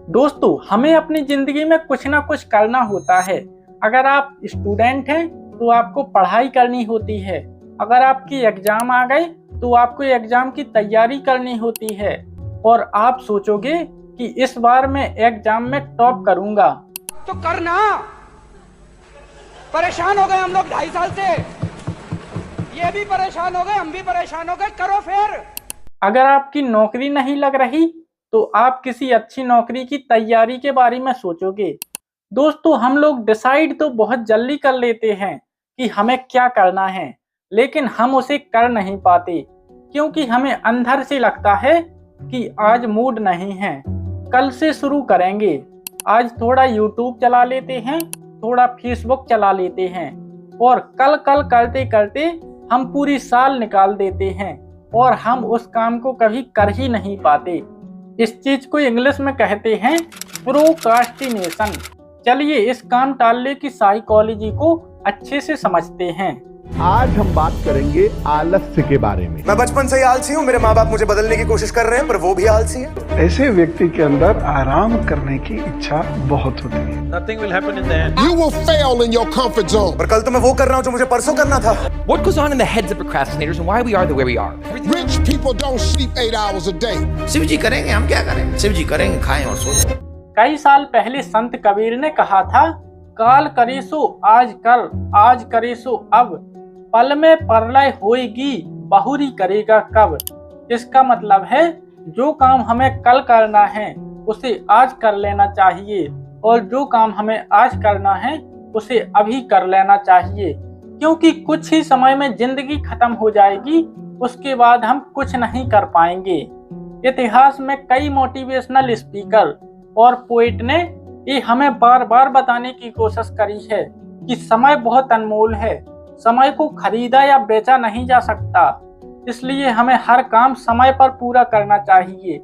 दोस्तों, हमें अपनी जिंदगी में कुछ ना कुछ करना होता है। अगर आप स्टूडेंट हैं तो आपको पढ़ाई करनी होती है। अगर आपकी एग्जाम आ गई तो आपको एग्जाम की तैयारी करनी होती है। और आप सोचोगे कि इस बार मैं एग्जाम में टॉप करूंगा। तो करना। परेशान हो गए हम लोग 2.5 साल से। ये भी परेशान हो गए, हम भी परेशान हो गए। करो फिर। अगर आपकी नौकरी नहीं लग रही तो आप किसी अच्छी नौकरी की तैयारी के बारे में सोचोगे। दोस्तों, हम लोग डिसाइड तो बहुत जल्दी कर लेते हैं कि हमें क्या करना है, लेकिन हम उसे कर नहीं पाते क्योंकि हमें अंदर से लगता है कि आज मूड नहीं है, कल से शुरू करेंगे। आज थोड़ा यूट्यूब चला लेते हैं, थोड़ा फेसबुक चला लेते हैं और कल कल करते करते हम पूरी साल निकाल देते हैं और हम उस काम को कभी कर ही नहीं पाते। इस चीज को इंग्लिश में कहते हैं प्रोक्रास्टिनेशन। चलिए इस काम टालने की साइकोलॉजी को अच्छे से समझते हैं। आज हम बात करेंगे आलस्य के बारे में। मैं बचपन से ही आलसी हूँ। मेरे माँ बाप मुझे बदलने की कोशिश कर रहे हैं, पर वो भी आलसी है। ऐसे व्यक्ति के अंदर आराम करने की इच्छा बहुत होती है। Nothing will happen in the end. You will fail in your comfort zone. पर कल तो मैं वो कर रहा हूँ जो मुझे परसों करना था। What goes on in the heads of procrastinators and why we are the way we are? Rich people don't sleep 8 hours a day. Shiv जी करेंगे, हम क्या करेंगे? शिव जी करेंगे, खाएं और सो जाएं। कई साल पहले संत कबीर ने कहा था, काल करे सो आज कर, आज करे सो अब, पल में प्रलय होएगी, बहुरी करेगा कब। इसका मतलब है जो काम हमें कल करना है उसे आज कर लेना चाहिए और जो काम हमें आज करना है उसे अभी कर लेना चाहिए, क्योंकि कुछ ही समय में जिंदगी खत्म हो जाएगी, उसके बाद हम कुछ नहीं कर पाएंगे। इतिहास में कई मोटिवेशनल स्पीकर और पोएट ने ये हमें बार बार बताने की कोशिश करी है कि समय बहुत अनमोल है, समय को खरीदा या बेचा नहीं जा सकता, इसलिए हमें हर काम समय पर पूरा करना चाहिए,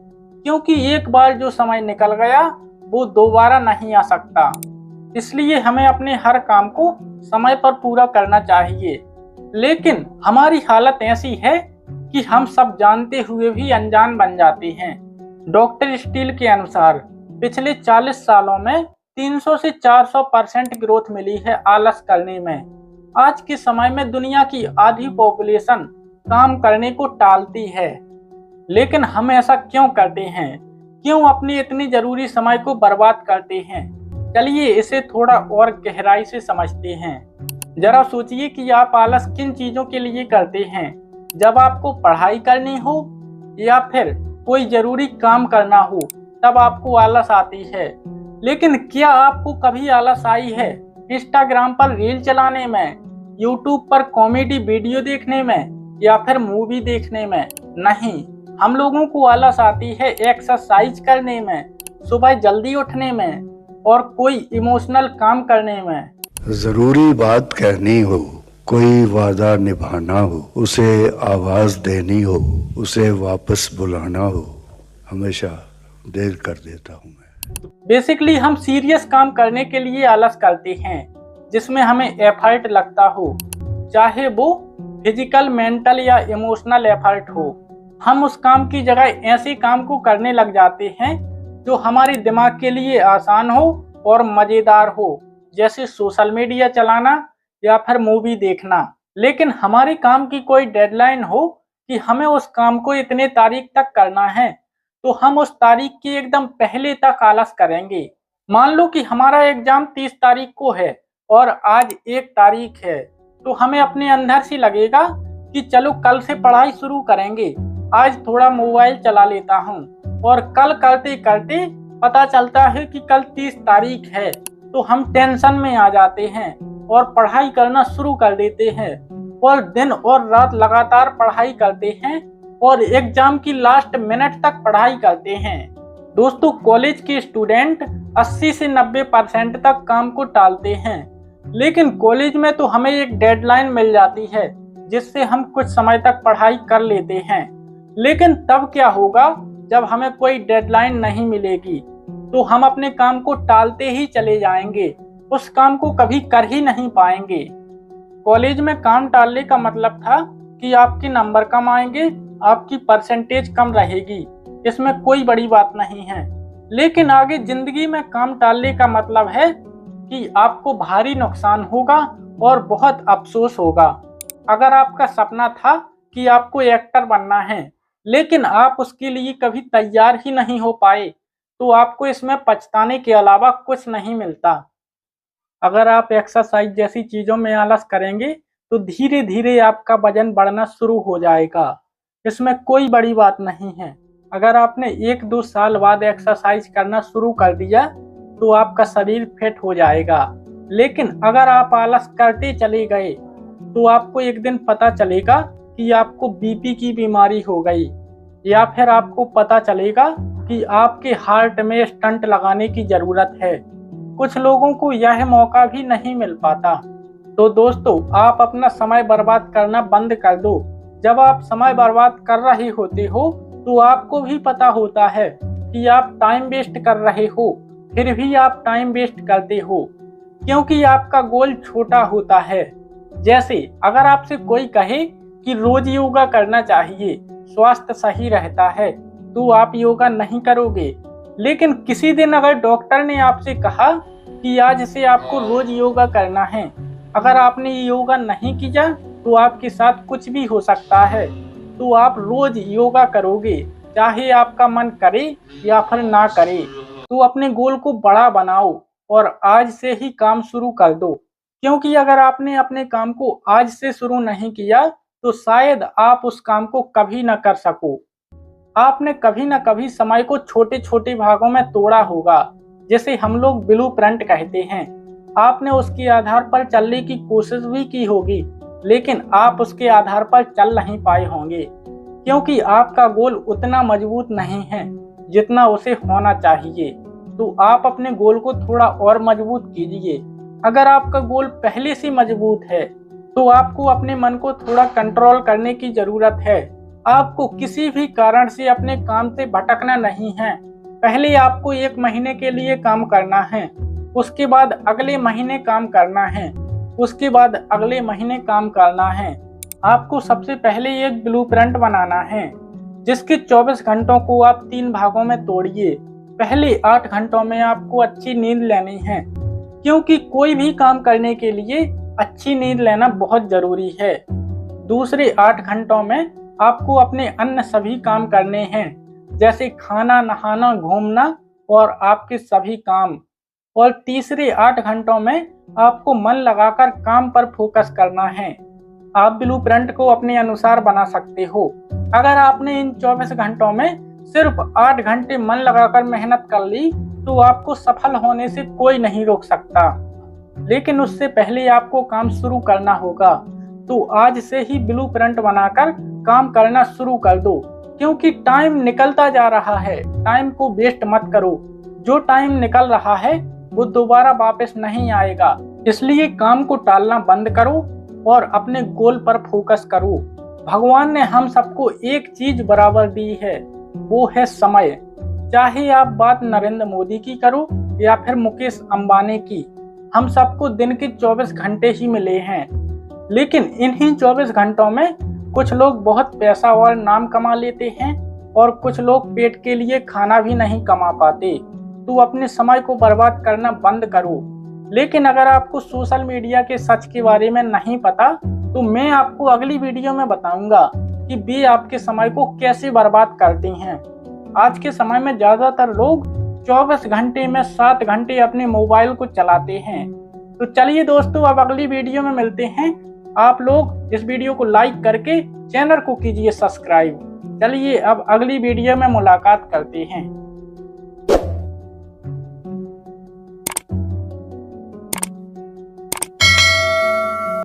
क्योंकि एक बार जो समय निकल गया वो दोबारा नहीं आ सकता। इसलिए हमें अपने हर काम को समय पर पूरा करना चाहिए। लेकिन हमारी हालत ऐसी है कि हम सब जानते हुए भी अनजान बन जाते हैं। डॉक्टर स्टील के अनुसार पिछले 40 सालों में 300 से 400% ग्रोथ मिली है आलस करने में। आज के समय में दुनिया की आधी पॉपुलेशन काम करने को टालती है, लेकिन हम ऐसा क्यों करते हैं? क्यों अपनी इतनी जरूरी समय को बर्बाद करते हैं? चलिए इसे थोड़ा और गहराई से समझते हैं। जरा सोचिए कि आप आलस किन चीजों के लिए करते हैं। जब आपको पढ़ाई करनी हो या फिर कोई जरूरी काम करना हो तब आपको आलस आती है। लेकिन क्या आपको कभी आलस आई है इंस्टाग्राम पर रील चलाने में, यूट्यूब पर कॉमेडी वीडियो देखने में या फिर मूवी देखने में? नहीं, हम लोगों को आलस आती है एक्सरसाइज करने में, सुबह जल्दी उठने में और कोई इमोशनल काम करने में। जरूरी बात कहनी हो, कोई वादा निभाना हो, उसे आवाज देनी हो, उसे वापस बुलाना हो, हमेशा देर कर देता हूँ मैं। बेसिकली हम सीरियस काम करने के लिए आलस करते हैं जिसमें हमें एफर्ट लगता हो, चाहे वो फिजिकल, मेंटल या इमोशनल एफर्ट हो। हम उस काम की जगह ऐसे काम को करने लग जाते हैं जो हमारे दिमाग के लिए आसान हो और मजेदार हो, जैसे सोशल मीडिया चलाना या फिर मूवी देखना। लेकिन हमारे काम की कोई डेडलाइन हो कि हमें उस काम को इतने तारीख तक करना है तो हम उस तारीख के एकदम पहले तक आलस करेंगे। मान लो कि हमारा एग्जाम 30 तारीख को है और आज 1 तारीख है, तो हमें अपने अंदर से लगेगा कि चलो कल से पढ़ाई शुरू करेंगे, आज थोड़ा मोबाइल चला लेता हूँ। और कल करते करते पता चलता है कि कल 30 तारीख है, तो हम टेंशन में आ जाते हैं और पढ़ाई करना शुरू कर देते हैं और दिन और रात लगातार पढ़ाई करते हैं और एग्जाम की लास्ट मिनट तक पढ़ाई करते हैं। दोस्तों, कॉलेज के स्टूडेंट 80 से 90% तक काम को टालते हैं, लेकिन कॉलेज में तो हमें एक डेडलाइन मिल जाती है जिससे हम कुछ समय तक पढ़ाई कर लेते हैं। लेकिन तब क्या होगा जब हमें कोई डेडलाइन नहीं मिलेगी? तो हम अपने काम को टालते ही चले जाएंगे, उस काम को कभी कर ही नहीं पाएंगे। कॉलेज में काम टालने का मतलब था कि आपके नंबर कम आएंगे, आपकी परसेंटेज कम रहेगी। इसमें कोई बड़ी बात नहीं है, लेकिन आगे जिंदगी में काम टालने का मतलब है कि आपको भारी नुकसान होगा और बहुत अफसोस होगा। अगर आपका सपना था कि आपको एक्टर बनना है लेकिन आप उसके लिए कभी तैयार ही नहीं हो पाए, तो आपको इसमें पछताने के अलावा कुछ नहीं मिलता। अगर आप एक्सरसाइज जैसी चीज़ों में आलस करेंगे तो धीरे धीरे आपका वजन बढ़ना शुरू हो जाएगा। इसमें कोई बड़ी बात नहीं है। अगर आपने 1-2 साल बाद एक्सरसाइज करना शुरू कर दिया तो आपका शरीर फिट हो जाएगा। लेकिन अगर आप आलस करते चले गए तो आपको एक दिन पता चलेगा कि आपको बीपी की बीमारी हो गई, या फिर आपको पता चलेगा कि आपके हार्ट में स्टंट लगाने की ज़रूरत है। कुछ लोगों को यह मौका भी नहीं मिल पाता। तो दोस्तों, आप अपना समय बर्बाद करना बंद कर दो। जब आप समय बर्बाद कर रहे होते हो तो आपको भी पता होता है कि आप टाइम वेस्ट कर रहे हो, फिर भी आप टाइम वेस्ट करते हो क्योंकि आपका गोल छोटा होता है। जैसे अगर आपसे कोई कहे कि रोज योगा करना चाहिए, स्वास्थ्य सही रहता है, तो आप योगा नहीं करोगे। लेकिन किसी दिन अगर डॉक्टर ने आपसे कहा कि आज से आपको रोज योगा करना है, अगर आपने योगा नहीं किया तो आपके साथ कुछ भी हो सकता है, तो आप रोज योगा करोगे, चाहे आपका मन करे या फिर ना करे। तो अपने गोल को बड़ा बनाओ और आज से ही काम शुरू कर दो, क्योंकि अगर आपने अपने काम को आज से शुरू नहीं किया तो शायद आप उस काम को कभी न कर सको। आपने कभी न कभी समय को छोटे छोटे भागों में तोड़ा होगा, जिसे हम लोग ब्लूप्रिंट कहते हैं। आपने उसके आधार पर चलने की कोशिश भी की होगी, लेकिन आप उसके आधार पर चल नहीं पाए होंगे क्योंकि आपका गोल उतना मजबूत नहीं है जितना उसे होना चाहिए। तो आप अपने गोल को थोड़ा और मजबूत कीजिए। अगर आपका गोल पहले से मजबूत है तो आपको अपने मन को थोड़ा कंट्रोल करने की जरूरत है। आपको किसी भी कारण से अपने काम से भटकना नहीं है। पहले आपको 1 महीने के लिए काम करना है, उसके बाद अगले महीने काम करना है, उसके बाद अगले महीने काम करना है। आपको सबसे पहले एक ब्लूप्रिंट बनाना है जिसके 24 घंटों को आप 3 भागों में तोड़िए। पहले 8 घंटों में आपको अच्छी नींद लेनी है, क्योंकि कोई भी काम करने के लिए अच्छी नींद लेना बहुत जरूरी है। दूसरे 8 घंटों में आपको अपने अन्य सभी काम करने हैं, जैसे खाना, नहाना, घूमना और आपके सभी काम। और तीसरे 8 घंटों में आपको मन लगाकर काम पर फोकस करना है। आप ब्लूप्रिंट को अपने अनुसार बना सकते हो। अगर आपने इन 24 घंटों में सिर्फ 8 घंटे मन लगाकर मेहनत कर ली तो आपको सफल होने से कोई नहीं रोक सकता। लेकिन उससे पहले आपको काम शुरू करना होगा। तो आज से ही ब्लूप्रिंट बनाकर काम करना शुरू कर दो, क्योंकि टाइम निकलता जा रहा है। टाइम को वेस्ट मत करो। जो टाइम निकल रहा है वो दोबारा वापस नहीं आएगा। इसलिए काम को टालना बंद करो और अपने गोल पर फोकस करो। भगवान ने हम सबको एक चीज बराबर दी है, वो है समय। चाहे आप बात नरेंद्र मोदी की करो या फिर मुकेश अंबानी की, हम सबको दिन के 24 घंटे ही मिले हैं। लेकिन इन्हीं 24 घंटों में कुछ लोग बहुत पैसा और नाम कमा लेते हैं और कुछ लोग पेट के लिए खाना भी नहीं कमा पाते। तो अपने समय को बर्बाद करना बंद करो। लेकिन अगर आपको सोशल मीडिया के सच के बारे में नहीं पता तो मैं आपको अगली वीडियो में बताऊंगा कि वे आपके समय को कैसे बर्बाद करते हैं। आज के समय में ज़्यादातर लोग 24 घंटे में 7 घंटे अपने मोबाइल को चलाते हैं। तो चलिए दोस्तों, अब अगली वीडियो में मिलते हैं। आप लोग इस वीडियो को लाइक करके चैनल को कीजिए सब्सक्राइब। चलिए अब अगली वीडियो में मुलाकात करते हैं।